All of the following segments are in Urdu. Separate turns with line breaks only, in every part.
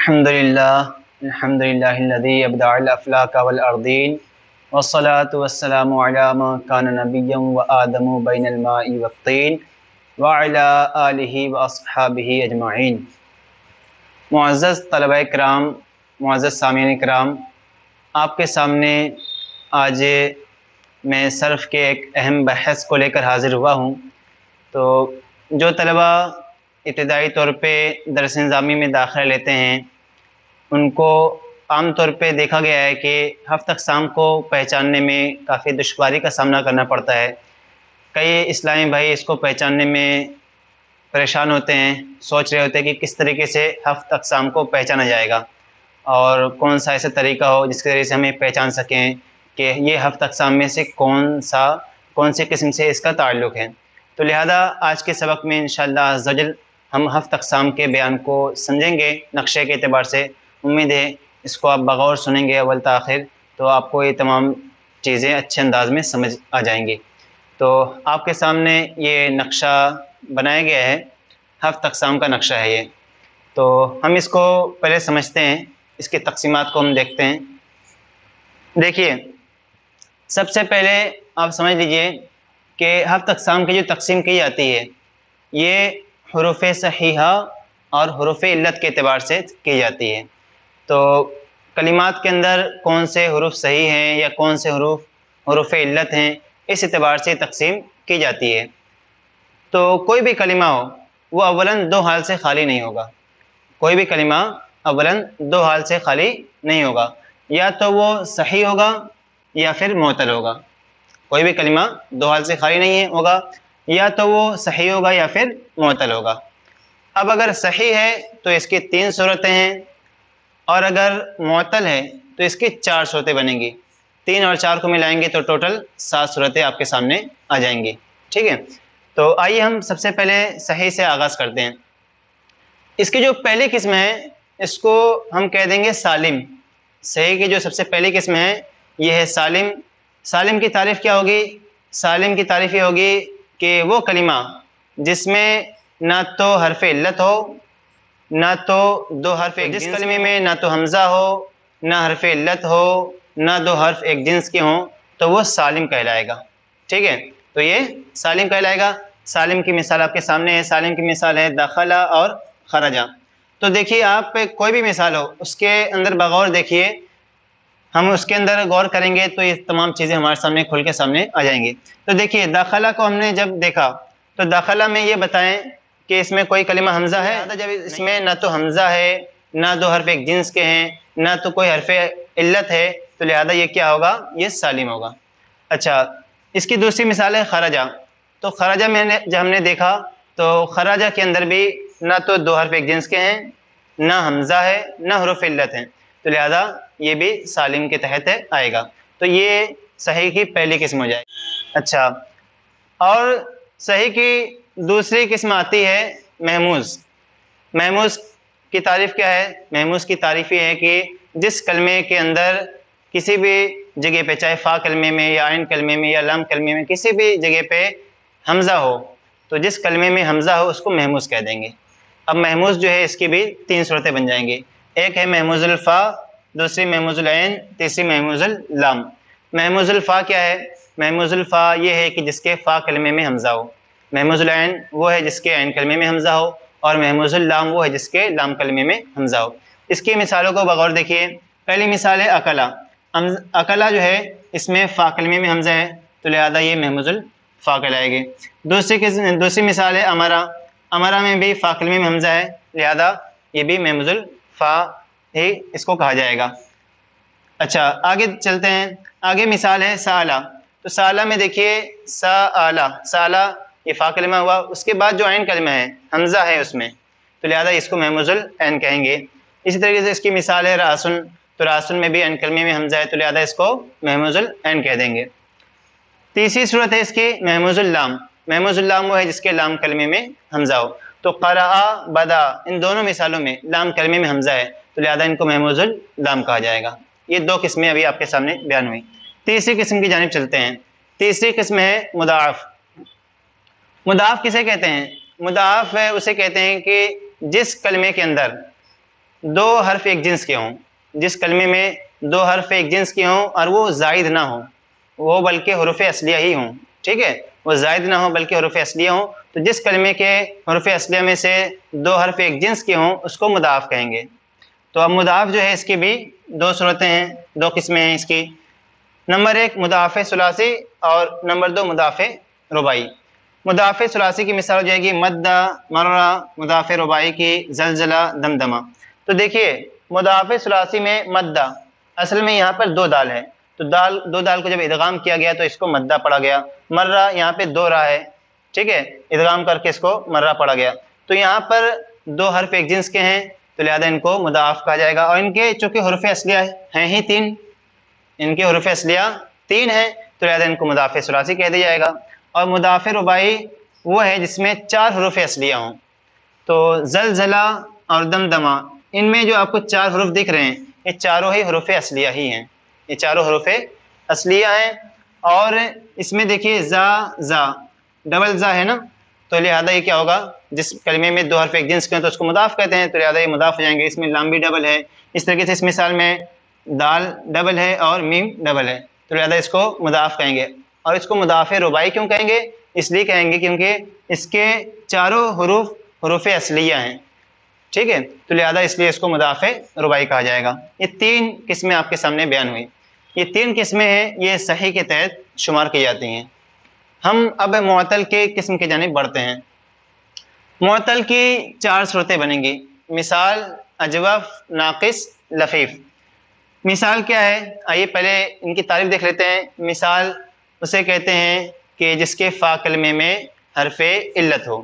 الحمدللہ الذی ابدع الافلاک والارضین والصلاة والسلام علی من کان نبیا وآدم بین الماء والطین وعلی آلہ واصحابہ اجمعین۔ معزز طلبہ کرام، معزز سامعین کرام، آپ کے سامنے آج میں صرف کے ایک اہم بحث کو لے کر حاضر ہوا ہوں۔ تو جو طلبہ ابتدائی طور پہ درس نظامی میں داخلہ لیتے ہیں ان کو عام طور پہ دیکھا گیا ہے کہ ہفت اقسام کو پہچاننے میں کافی دشواری کا سامنا کرنا پڑتا ہے۔ کئی اسلامی بھائی اس کو پہچاننے میں پریشان ہوتے ہیں، سوچ رہے ہوتے ہیں کہ کس طریقے سے ہفت اقسام کو پہچانا جائے گا اور کون سا ایسا طریقہ ہو جس کے ذریعے سے ہمیں پہچان سکیں کہ یہ ہفت اقسام میں سے کون سی قسم سے اس کا تعلق ہے۔ تو لہذا آج کے سبق میں انشاءاللہ عز و جل ہم ہفت اقسام کے بیان کو سمجھیں گے نقشے کے اعتبار سے۔ امید ہے اس کو آپ بغور سنیں گے اول تاخیر تو آپ کو یہ تمام چیزیں اچھے انداز میں سمجھ آ جائیں گی۔ تو آپ کے سامنے یہ نقشہ بنایا گیا ہے، ہفت اقسام کا نقشہ ہے یہ۔ تو ہم اس کو پہلے سمجھتے ہیں، اس کی تقسیمات کو ہم دیکھتے ہیں۔ دیکھیے، سب سے پہلے آپ سمجھ لیجئے کہ ہفت اقسام کی جو تقسیم کی جاتی ہے یہ حروف صحیحہ اور حروف علت کے اعتبار سے کی جاتی ہے۔ تو کلمات کے اندر کون سے حروف صحیح ہیں یا کون سے حروف علت ہیں، اس اعتبار سے تقسیم کی جاتی ہے۔ تو کوئی بھی کلمہ ہو وہ اولاً دو حال سے خالی نہیں ہوگا۔ کوئی بھی کلمہ اولاً دو حال سے خالی نہیں ہوگا، یا تو وہ صحیح ہوگا یا پھر معطل ہوگا۔ کوئی بھی کلمہ دو حال سے خالی نہیں ہوگا، یا تو وہ صحیح ہوگا یا پھر معطل ہوگا۔ اب اگر صحیح ہے تو اس کی 3 صورتیں ہیں، اور اگر معطل ہے تو اس کی 4 صورتیں بنیں گی۔ 3 اور 4 کو ملائیں گے تو ٹوٹل 7 صورتیں آپ کے سامنے آ جائیں گی، ٹھیک ہے۔ تو آئیے ہم سب سے پہلے صحیح سے آغاز کرتے ہیں۔ اس کی جو پہلی قسم ہے اس کو ہم کہہ دیں گے سالم۔ صحیح کی جو سب سے پہلی قسم ہے یہ ہے سالم۔ سالم کی تعریف کیا ہوگی؟ سالم کی تعریف یہ ہوگی کہ وہ کلمہ جس میں نہ تو حرف علت ہو، نہ تو دو حرف ایک جس کلمے میں نہ تو حمزہ ہو، نہ حرف علت ہو، نہ دو حرف ایک جنس کے ہوں، تو وہ سالم کہلائے گا، ٹھیک ہے۔ تو یہ سالم کہلائے گا۔ سالم کی مثال آپ کے سامنے ہے۔ سالم کی مثال ہے دخل اور خرج۔ تو دیکھیے، آپ کوئی بھی مثال ہو اس کے اندر بغور دیکھیے، ہم اس کے اندر غور کریں گے تو یہ تمام چیزیں ہمارے سامنے کھل کے سامنے آ جائیں گی۔ تو دیکھیے، داخلہ کو ہم نے جب دیکھا تو داخلہ میں یہ بتائیں کہ اس میں کوئی کلمہ حمزہ ہے؟ جب اس میں نہ تو حمزہ ہے، نہ دو حرف ایک جنس کے ہیں، نہ تو کوئی حرف علت ہے، تو لہذا یہ کیا ہوگا؟ یہ سالم ہوگا۔ اچھا، اس کی دوسری مثال ہے خرجہ۔ تو خرجہ میں جب ہم نے دیکھا تو خرجہ کے اندر بھی نہ تو دو حرف ایک جنس کے ہیں، نہ حمزہ ہے، نہ حروف علت ہیں، تو لہذا یہ بھی سالم کے تحت آئے گا۔ تو یہ صحیح کی پہلی قسم ہو جائے گی۔ اچھا، اور صحیح کی دوسری قسم آتی ہے محموز۔ محموز کی تعریف کیا ہے؟ محموز کی تعریف یہ ہے کہ جس کلمے کے اندر کسی بھی جگہ پہ، چاہے فا کلمے میں یا عین کلمے میں یا لام کلمے میں، کسی بھی جگہ پہ حمزہ ہو، تو جس کلمے میں حمزہ ہو اس کو محموز کہہ دیں گے۔ اب محموز جو ہے اس کی بھی 3 صورتیں بن جائیں گی۔ ایک ہے محموز الفا، دوسری محموز العین، تیسری محموز اللام۔ محموز الفا کیا ہے؟ محموز الفا یہ ہے کہ جس کے فا کلمے میں حمزہ ہو۔ محموز العین وہ ہے جس کے عین کلمے میں حمزہ ہو، اور محموز اللام وہ ہے جس کے لام کلمے میں حمزہ ہو۔ اس کی مثالوں کو بغور دیکھیے۔ پہلی مثال ہے اکلا۔ اکلا جو ہے اس میں فا کلمے میں حمزہ ہے، تو لہذا یہ محموز الفا کہلائے گی۔ دوسری مثال ہے امرا۔ امرا میں بھی فا کلمے میں حمزہ ہے، لہذا یہ بھی محموز الفا ہی اس کو کہا جائے گا۔ اچھا، آگے چلتے ہیں۔ آگے مثال ہے سالہ۔ تو سالہ میں دیکھیے، سالہ، سالہ یہ فا کلمہ ہوا، اس کے بعد جو عین کلمہ ہے حمزہ ہے اس میں، تو لہذا اس کو محموز العین کہیں گے۔ اسی طریقے سے اس کی مثال ہے راسن۔ تو راسن میں بھی عین کلمے میں حمزہ ہے، تو لہذا اس کو محموز العین کہہ دیں گے۔ تیسری صورت ہے اس کی محموز اللام۔ محموز اللام وہ ہے جس کے لام کلمے میں حمزہ ہو۔ تو قرأ، بدا، ان دونوں مثالوں میں لام کلمے میں حمزہ ہے، تو لہذا ان کو محموز اللام کہا جائے گا۔ یہ 2 قسمیں ابھی آپ کے سامنے بیان ہوئی۔ تیسری قسم کی جانب چلتے ہیں۔ تیسری قسم ہے مضاعف۔ مضاعف کسے کہتے ہیں؟ مضاعف اسے کہتے ہیں کہ جس کلمے کے اندر دو حرف ایک جنس کے ہوں، جس کلمے میں دو حرف ایک جنس کے ہوں اور وہ زائد نہ ہوں، وہ بلکہ حروف اصلیہ ہی ہوں، ٹھیک ہے، وہ زائد نہ ہوں بلکہ حروف اصلیہ ہوں، تو جس کلمے کے حروف اصلیہ میں سے دو حرف ایک جنس کے ہوں اس کو مضاف کہیں گے۔ تو اب مضاف جو ہے اس کی بھی دو صورتیں ہیں، دو قسمیں ہیں اس کی۔ نمبر ایک مضاف ثلاثی اور نمبر دو مضاف رباعی۔ مضاف ثلاثی کی مثال ہو جائے گی مدہ، مرہ، مضاف رباعی کی زلزلہ، دمدمہ۔ تو دیکھیے مضاف ثلاثی میں مدہ، اصل میں یہاں پر دو دال ہے، تو دو دال کو جب ادغام کیا گیا تو اس کو مدہ پڑھا گیا۔ مرہ یہاں پہ دو راہ ہے، ٹھیک ہے، ادغام کر کے اس کو مرہ پڑھا گیا، تو یہاں پر دو حرف ایک جنس کے ہیں تو لہذا ان کو مضاف کہا جائے گا، اور ان کے چونکہ حروف اصلیہ ہیں ہی تین، ان کے حروف اصلیہ تین ہیں تو لہذا ان کو مضاف ثلاثی کہہ دیا جائے گا۔ اور مضاف رباعی وہ ہے جس میں چار حروف اصلیہ ہوں، تو زلزلہ اور دمدمہ، ان میں جو آپ کو چار حروف دکھ رہے ہیں یہ چاروں ہی حروف اصلیہ ہی ہیں، یہ چاروں حروف اصلیہ ہیں۔ اور اس میں دیکھیے زا ڈبل زا ہے نا، تو لہذا یہ کیا ہوگا، جس کلمے میں دو حرف ایک جنس کے ہیں تو اس کو مضاف کہتے ہیں، تو لہذا یہ مضاف ہو جائیں گے۔ اس میں لام بھی ڈبل ہے، اس طریقے سے اس مثال میں دال ڈبل ہے اور میم ڈبل ہے، تو لہذا اس کو مضاف کہیں گے۔ اور اس کو مضاف رباعی کیوں کہیں گے؟ اس لیے کہیں گے کیونکہ اس کے چاروں حروف اصلیہ ہیں، ٹھیک ہے، تو لہذا اس لیے اس کو مضاف رباعی کہا جائے گا۔ یہ تین قسمیں آپ کے سامنے بیان ہوئی، یہ تین قسمیں ہیں، یہ صحیح کے تحت شمار کی جاتی ہیں۔ ہم اب معطل کے قسم کی جانب بڑھتے ہیں۔ معطل کی چار صورتیں بنیں گی، مثال، اجوف، ناقص، لفیف۔ مثال کیا ہے؟ آئیے پہلے ان کی تعریف دیکھ لیتے ہیں۔ مثال اسے کہتے ہیں کہ جس کے فا کلمے میں حرف علت ہو،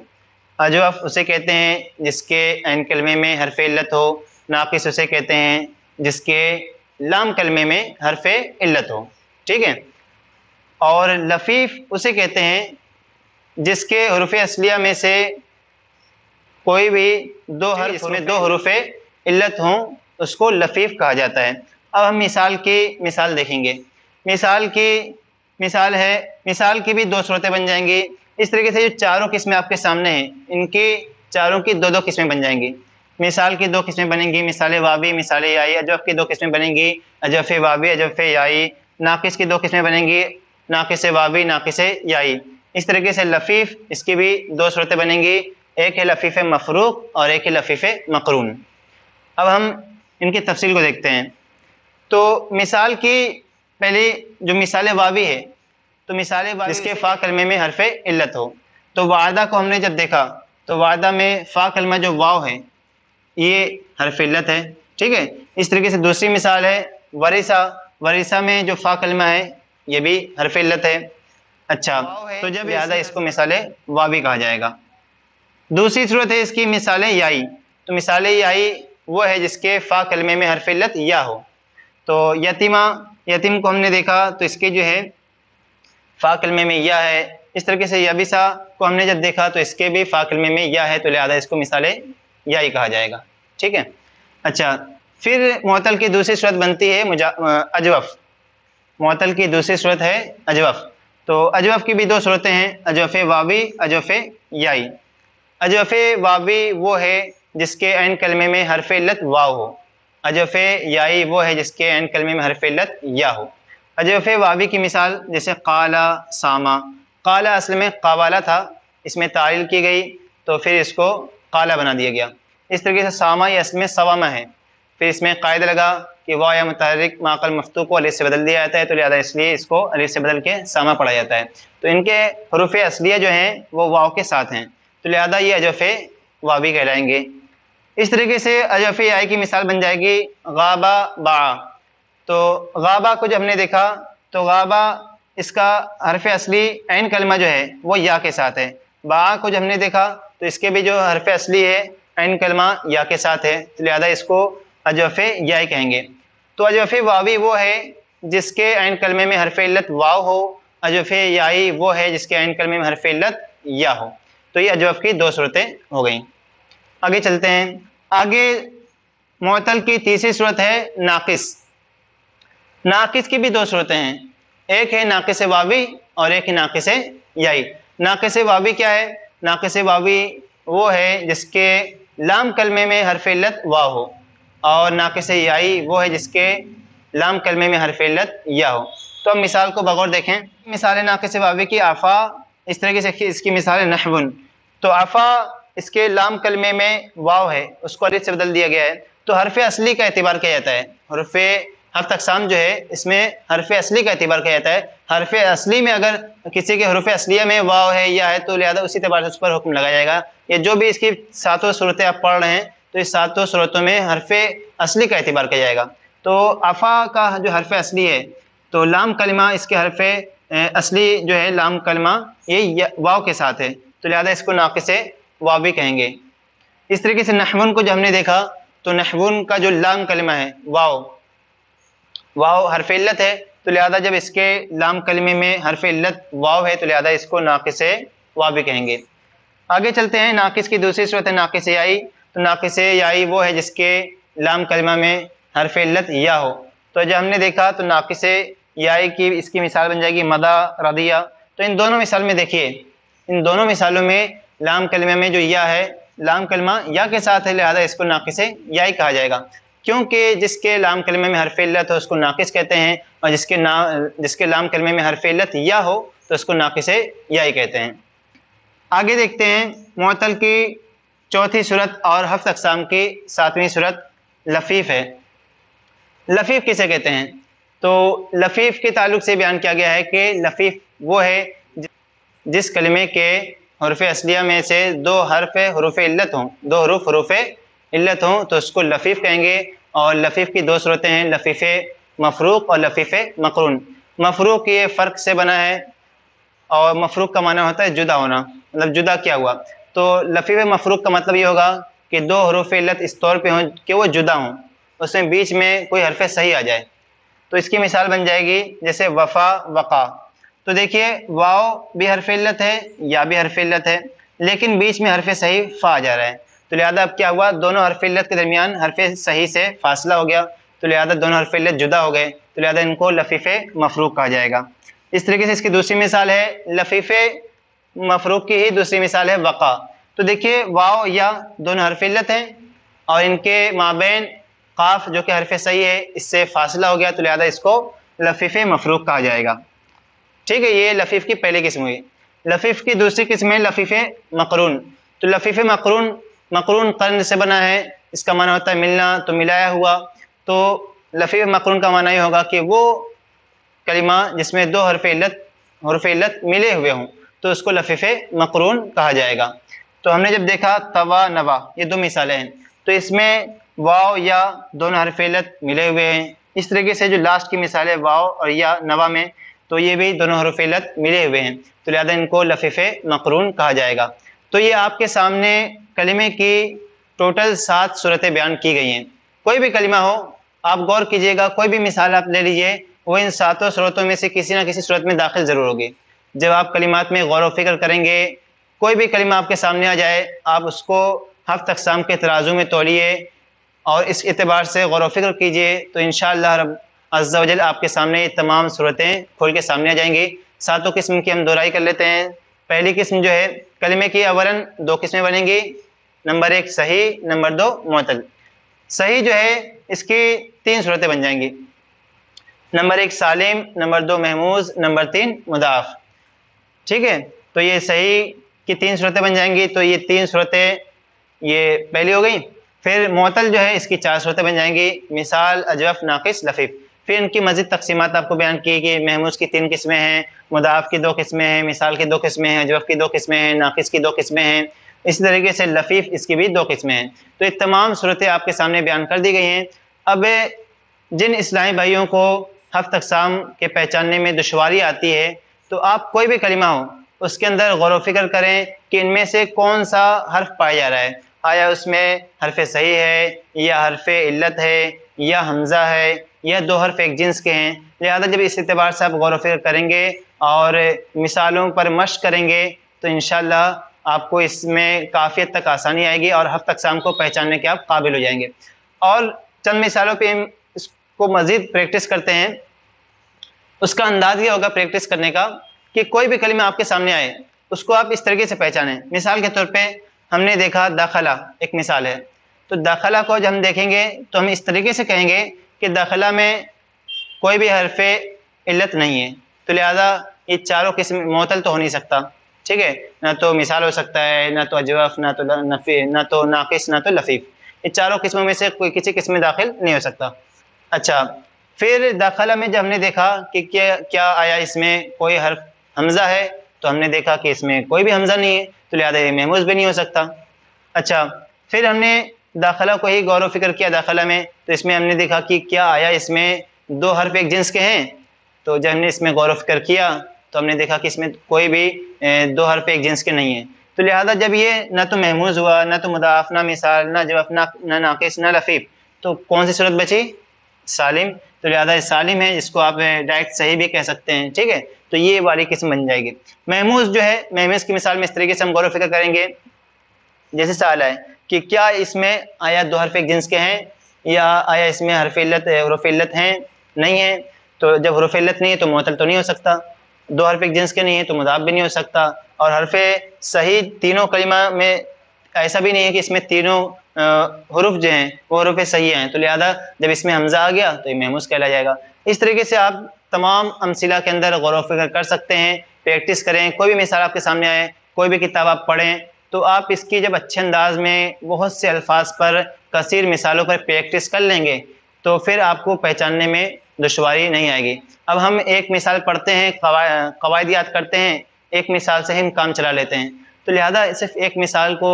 اجوف اسے کہتے ہیں جس کے عین کلمے میں حرف علت ہو، ناقص اسے کہتے ہیں جس کے لام کلمے میں حرف علت ہو، ٹھیک ہے، اور لفیف اسے کہتے ہیں جس کے حروف اصلیہ میں سے کوئی بھی دو حرف میں دو حروف علت ہوں اس کو لفیف کہا جاتا ہے۔ اب ہم مثال کی مثال دیکھیں گے۔ مثال کی بھی دو صورتیں بن جائیں گی۔ اس طریقے سے جو چاروں قسمیں آپ کے سامنے ہیں ان کی چاروں کی دو قسمیں بن جائیں گی۔ مثال کی دو قسمیں بنیں گی، مثال واوی، مثال یائی۔ اجوف کی دو قسمیں بنیں گی، اجوف واوی، اجوف یائی۔ ناقص کی دو قسمیں بنیں گی، ناقص واوی، ناقص یائی۔ اس طریقے سے لفیف، اس کی بھی دو صورتیں بنیں گی، ایک ہے لفیف مفروق اور ایک ہے لفیف مقرون۔ اب ہم ان کی تفصیل کو دیکھتے ہیں۔ تو مثال کی پہلی جو مثال واوی ہے، تو مثال واوی جس کے فا کلمے میں حرف علت ہو، تو وعدہ کو ہم نے جب دیکھا تو وعدہ میں فا کلمہ جو واو ہے یہ حرف علت ہے، ٹھیک ہے۔ اس طریقے سے دوسری مثال ہے ورثہ، ورثہ میں جو فا کلمہ ہے یہ بھی حرف علت ہے، اچھا، تو جب لہذا اس کو مثال واوی کہا جائے گا۔ دوسری صورت ہے اس کی مثال یائی، تو مثال یائی وہ ہے جس کے فا کلمے میں حرف علت یا ہو، تو یتیمہ، یتیم کو ہم نے دیکھا تو اس کے جو ہے فا کلمے میں یا ہے۔ اس طریقے سے یبسا کو ہم نے جب دیکھا تو اس کے بھی فا کلمے میں یا ہے، تو لہذا اس کو مثال یائی کہا جائے گا، ٹھیک ہے۔ اچھا، پھر معطل کی دوسری صورت بنتی ہے اجوف۔ معطل کی دوسری صورت ہے اجوف، تو اجوف کی بھی دو صورتیں ہیں، اجوف واوی، اجوف یائی۔ اجوف واوی وہ ہے جس کے عین کلمے میں حرف علت واو ہو، اجوف یائی وہ ہے جس کے عین کلمے میں حرف علت یا ہو۔ اجوف واوی کی مثال جیسے قالا، ساما۔ قالا اصل میں قوالا تھا، اس میں تعلیل کی گئی تو پھر اس کو قالا بنا دیا گیا۔ اس طریقے سے ساما یہ اصل میں سوامہ ہے، پھر اس میں قاعدہ لگا کہ واو یا متحرک معقل مفتوح کو الف سے بدل دیا جاتا ہے، تو لہذا اس لیے اس کو الف سے بدل کے ساما پڑھا جاتا ہے، تو ان کے حروف اصلیہ جو ہیں وہ واو کے ساتھ ہیں، تو لہذا یہ اجوف واوی کہلائیں گے۔ اس طریقے سے اجوف یائی کی مثال بن جائے گی غابہ، باع۔ تو غابہ کو جب ہم نے دیکھا تو غابہ اس کا حرف اصلی عین کلمہ جو ہے وہ یا کے ساتھ ہے، باع کو جب ہم نے دیکھا تو اس کے بھی جو حرف اصلی ہے عین کلمہ یا کے ساتھ ہے، تو لہذا اس کو اجوف یائی کہیں گے۔ تو اجوف واوی وہ ہے جس کے عین کلمے میں حرف علت واو ہو، اجوف یائی وہ ہے جس کے عین کلمے میں حرف علت یا ہو، تو یہ اجوف کی دو صورتیں ہو گئیں۔ آگے چلتے ہیں، آگے معطل کی تیسری صورت ہے ناقص۔ ناقص کی بھی دو صورتیں ہیں، ایک ہے ناقص واوی اور ایک ہے ناقص یائی۔ ناقص واوی کیا ہے؟ ناقص واوی وہ ہے جس کے لام کلمے میں حرف علت واو ہو، اور ناقص یائی وہ ہے جس کے لام کلمے میں حرف علت یا ہو۔ تو اب مثال کو بغور دیکھیں۔ مثال ناقص واوی کی آفا، اس طریقے سے اس کی مثال ہے نحون۔ تو آفا اس کے لام کلمے میں واو ہے، اس کو الف سے بدل دیا گیا ہے، تو حرف اصلی کا اعتبار کیا جاتا ہے۔ حرف ہفت اقسام جو ہے اس میں حرف اصلی کا اعتبار کیا جاتا ہے۔ حرف اصلی میں اگر کسی کے حروف اصلیہ میں واو ہے یا ہے تو لہذا اسی اعتبار سے اس پر حکم لگایا جائے گا۔ یہ جو بھی اس کی ساتوں صورتیں آپ پڑھ رہے ہیں تو اس ساتوں صورتوں میں حرف اصلی کا اعتبار کیا جائے گا۔ تو آفا کا جو حرف اصلی ہے تو لام کلمہ اس کے حرف اصلی جو ہے لام کلمہ یہ واو کے ساتھ ہے، تو لہذا اس کو ناقص واو بھی کہیں گے۔ اس طریقے سے نحون کو جو ہم نے دیکھا تو نحون کا جو لام کلمہ ہے واو حرف علت ہے، تو لہذا جب اس کے لام کلمے میں حرف علت واو ہے تو لہذا اس کو ناقص واو بھی کہیں گے۔ آگے چلتے ہیں، ناقص کی دوسری صورت ہے ناقص یائی۔ تو ناقص یائی وہ ہے جس کے لام کلمہ میں حرف علت یا ہو۔ تو جب ہم نے دیکھا تو ناقص یائی کی اس کی مثال بن جائے گی مدہ، رضیہ۔ تو ان دونوں مثال میں دیکھیے، ان دونوں مثالوں میں لام کلمہ میں جو یا ہے، لام کلمہ یا کے ساتھ ہے، لہذا اس کو ناقص یائی کہا جائے گا، کیونکہ جس کے لام کلمے میں حرف علت ہو اس کو ناقص کہتے ہیں، اور جس کے لام کلمے میں حرف علت یا ہو تو اس کو ناقص یائی کہتے ہیں۔ آگے دیکھتے ہیں، معطل کی چوتھی صورت اور ہفت اقسام کی ساتویں صورت لفیف ہے۔ لفیف کسے کہتے ہیں؟ تو لفیف کے تعلق سے بیان کیا گیا ہے کہ لفیف وہ ہے جس کلمے کے حروف اصلیہ میں سے دو حرف حروف علت ہوں، دو حروف حروف علت ہوں تو اس کو لفیف کہیں گے۔ اور لفیف کی دو صورتیں ہیں، لفیف مفروق اور لفیف مقرون۔ مفروق یہ فرق سے بنا ہے، اور مفروق کا معنی ہوتا ہے جدا ہونا، مطلب جدا کیا ہوا۔ تو لفیف مفروق کا مطلب یہ ہوگا کہ دو حروف علت اس طور پہ ہوں کہ وہ جدا ہوں، اس میں بیچ میں کوئی حرف صحیح آ جائے۔ تو اس کی مثال بن جائے گی جیسے وفا، وقا۔ تو دیکھیے واو بھی حرف علت ہے، یا بھی حرف علت ہے، لیکن بیچ میں حرف صحیح فا آ جا رہا ہے، تو لہذا اب کیا ہوا، دونوں حرف علت کے درمیان حرف صحیح سے فاصلہ ہو گیا، تو لہذا دونوں حرف علت جدا ہو گئے، تو لہذا ان کو لفیف مفروق کہا جائے گا۔ اس طریقے سے اس کی دوسری مثال ہے، لفیف مفروق کی ہی دوسری مثال ہے وقا۔ تو دیکھیے واو یا دونوں حرف علت ہیں، اور ان کے مابین قاف جو کہ حرف صحیح ہے اس سے فاصلہ ہو گیا، تو لہذا اس کو لفیف مفروق کہا جائے گا۔ ٹھیک ہے، یہ لفیف کی پہلی قسم ہوئی۔ لفیف کی دوسری قسم ہے لفیف مقرون۔ تو لفیف مقرون قرن سے بنا ہے، اس کا معنی ہوتا ہے ملنا، تو ملایا ہوا۔ تو لفیف مقرون کا معنی یہ ہوگا کہ وہ کلمہ جس میں دو حرف علت ملے ہوئے ہوں تو اس کو لفیف مقرون کہا جائے گا۔ تو ہم نے جب دیکھا توا، نوا، یہ دو مثالیں ہیں، تو اس میں واو یا دونوں حرف علت ملے ہوئے ہیں۔ اس طریقے سے جو لاسٹ کی مثال ہے واو اور یا نوا میں، تو یہ بھی دونوں حروف علت ملے ہوئے ہیں، تو لہذا ان کو لفیف مقرون کہا جائے گا۔ تو یہ آپ کے سامنے کلمے کی ٹوٹل 7 صورتیں بیان کی گئی ہیں۔ کوئی بھی کلمہ ہو آپ غور کیجئے گا، کوئی بھی مثال آپ لے لیجئے، وہ ان 7 صورتوں میں سے کسی نہ کسی صورت میں داخل ضرور ہوگی۔ جب آپ کلمات میں غور و فکر کریں گے، کوئی بھی کلمہ آپ کے سامنے آ جائے، آپ اس کو ہفت اقسام کے ترازو میں تولیے اور اس اعتبار سے غور و فکر کیجئے، تو انشاءاللہ رب عز و جل آپ کے سامنے یہ تمام صورتیں کھول کے سامنے آ جائیں گی۔ 7 قسم کی ہم دہرائی کر لیتے ہیں۔ پہلی قسم جو ہے کلمے کی اولاً 2 قسمیں بنیں گی، نمبر 1 صحیح، نمبر 2 معطل۔ صحیح جو ہے اس کی 3 صورتیں بن جائیں گی، نمبر 1 سالم، نمبر 2 محموز، نمبر 3 مضاعف۔ ٹھیک ہے، تو یہ صحیح کی 3 صورتیں بن جائیں گی، تو یہ 3 صورتیں یہ پہلی ہو گئی۔ پھر معطل جو ہے اس کی 4 صورتیں بن جائیں گی، مثال، اجوف، ناقص، لفیف۔ پھر ان کی مزید تقسیمات آپ کو بیان کی کہ محموز کی 3 قسمیں ہیں، مضاعف کی 2 قسمیں ہیں، مثال کی 2 قسمیں ہیں، اجوف کی 2 قسمیں ہیں، ناقص کی 2 قسمیں ہیں، اسی طریقے سے لفیف اس کی بھی 2 قسمیں ہیں۔ تو یہ تمام صورتیں آپ کے سامنے بیان کر دی گئی ہیں۔ اب جن اسلامی بھائیوں کو ہفت اقسام کے پہچاننے میں دشواری آتی ہے، تو آپ کوئی بھی کلمہ ہو اس کے اندر غور و فکر کریں کہ ان میں سے کون سا حرف پایا جا رہا ہے، آیا اس میں حرف صحیح ہے یا حرف علت ہے یا حمزہ ہے یا 2 حرف ایک جنس کے ہیں۔ لہذا جب اس اعتبار سے آپ غور و فکر کریں گے اور مثالوں پر مشق کریں گے تو انشاءاللہ آپ کو اس میں کافی حد تک آسانی آئے گی اور ہفت اقسام کو پہچاننے کے آپ قابل ہو جائیں گے۔ اور چند مثالوں پہ اس کو مزید پریکٹس کرتے ہیں۔ اس کا انداز یہ ہوگا پریکٹس کرنے کا کہ کوئی بھی کلمہ آپ کے سامنے آئے اس کو آپ اس طریقے سے پہچانیں۔ مثال کے طور پہ ہم نے دیکھا داخلہ ایک مثال ہے، تو دخلہ کو جب ہم دیکھیں گے تو ہم اس طریقے سے کہیں گے کہ دخلہ میں کوئی بھی حرف علت نہیں ہے، تو لہذا یہ چاروں قسم معطل تو ہو نہیں سکتا، ٹھیک ہے، نہ تو مثال ہو سکتا ہے، نہ تو اجوف، نہ تو نفی، نہ تو ناقص، نہ تو لفیف، یہ چاروں قسموں میں سے کوئی کسی قسم میں داخل نہیں ہو سکتا۔ اچھا، پھر داخلہ میں جب ہم نے دیکھا کہ کیا آیا اس میں کوئی حرف حمزہ ہے، تو ہم نے دیکھا کہ اس میں کوئی بھی حمزہ نہیں ہے، تو لہذا یہ محموز بھی نہیں ہو سکتا۔ اچھا، پھر ہم نے داخلہ کو ہی غور و فکر کیا داخلہ میں، تو اس میں ہم نے دیکھا کہ کیا آیا اس میں دو حرف ایک جنس کے ہیں، تو جب ہم نے اس میں غور و فکر کیا تو ہم نے دیکھا کہ اس میں کوئی بھی دو حرف ایک جنس کے نہیں ہیں، تو لہذا جب یہ نہ تو محموز ہوا، نہ تو مضاف، نہ مثال، نہ جوف، نہ ناقص، نہ لفیف، تو کون سی صورت بچی؟ سالم، تو لہذا یہ سالم ہے، جس کو آپ ڈائریکٹ صحیح بھی کہہ سکتے ہیں، ٹھیک ہے، تو یہ والی قسم بن جائے گی۔ محموز جو ہے، محموز کی مثال میں اس طریقے سے ہم غور و فکر کریں گے، جیسے سوال ہے کہ کیا اس میں آیا دو حرف ایک جنس کے ہیں، یا آیا اس میں حرف علت ہیں، نہیں ہے، تو جب حروف علت نہیں ہے تو معطل تو نہیں ہو سکتا، دو حرف ایک جنس کے نہیں ہے تو مضاف بھی نہیں ہو سکتا، اور حرف صحیح تینوں کلمہ میں ایسا بھی نہیں ہے کہ اس میں تینوں حروف جو ہیں وہ حروف صحیح ہیں، تو لہذا جب اس میں حمزہ آ گیا تو یہ محموز کہلا جائے گا۔ اس طریقے سے آپ تمام امثلہ کے اندر غور و فکر کر سکتے ہیں، پریکٹس کریں، کوئی بھی مثال آپ کے سامنے آئے، کوئی بھی کتاب آپ پڑھیں، تو آپ اس کی جب اچھے انداز میں بہت سے الفاظ پر، کثیر مثالوں پر پریکٹس کر لیں گے تو پھر آپ کو پہچاننے میں دشواری نہیں آئے گی۔ اب ہم ایک مثال پڑھتے ہیں، قواعد یاد کرتے ہیں، ایک مثال سے ہم کام چلا لیتے ہیں، تو لہذا صرف ایک مثال کو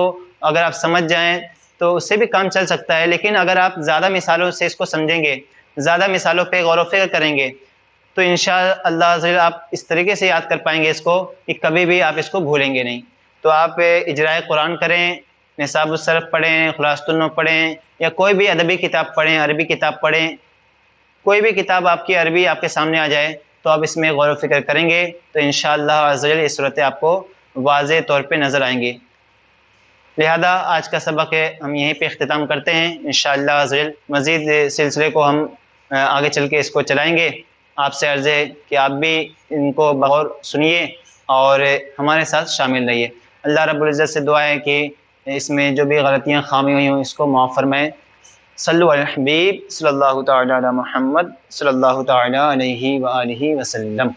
اگر آپ سمجھ جائیں تو اس سے بھی کام چل سکتا ہے، لیکن اگر آپ زیادہ مثالوں سے اس کو سمجھیں گے، زیادہ مثالوں پہ غور و فکر کریں گے، تو انشاءاللہ عز و جل آپ اس طریقے سے یاد کر پائیں گے اس کو کہ کبھی بھی آپ اس کو بھولیں گے نہیں۔ تو آپ اجراء قرآن کریں، نصاب الصرف پڑھیں، خلاصۃ النحو پڑھیں، یا کوئی بھی ادبی کتاب پڑھیں، عربی کتاب پڑھیں، کوئی بھی کتاب آپ کی عربی آپ کے سامنے آ جائے تو آپ اس میں غور و فکر کریں گے تو انشاءاللہ عز و جل یہ صورتیں آپ کو واضح طور پہ نظر آئیں گی۔ لہذا آج کا سبق ہم یہیں پہ اختتام کرتے ہیں، انشاءاللہ عز و جل مزید سلسلے کو ہم آگے چل کے اس کو چلائیں گے۔ آپ سے عرض ہے کہ آپ بھی ان کو بغور سنیے اور ہمارے ساتھ شامل رہیے۔ اللہ رب العزت سے دعا ہے کہ اس میں جو بھی غلطیاں خامی ہوئی ہوں اس کو معاف فرمائیں۔ صلو علی الحبیب صلی اللہ تعالی علی محمد صلی اللہ تعالی علیہ وآلہ وسلم۔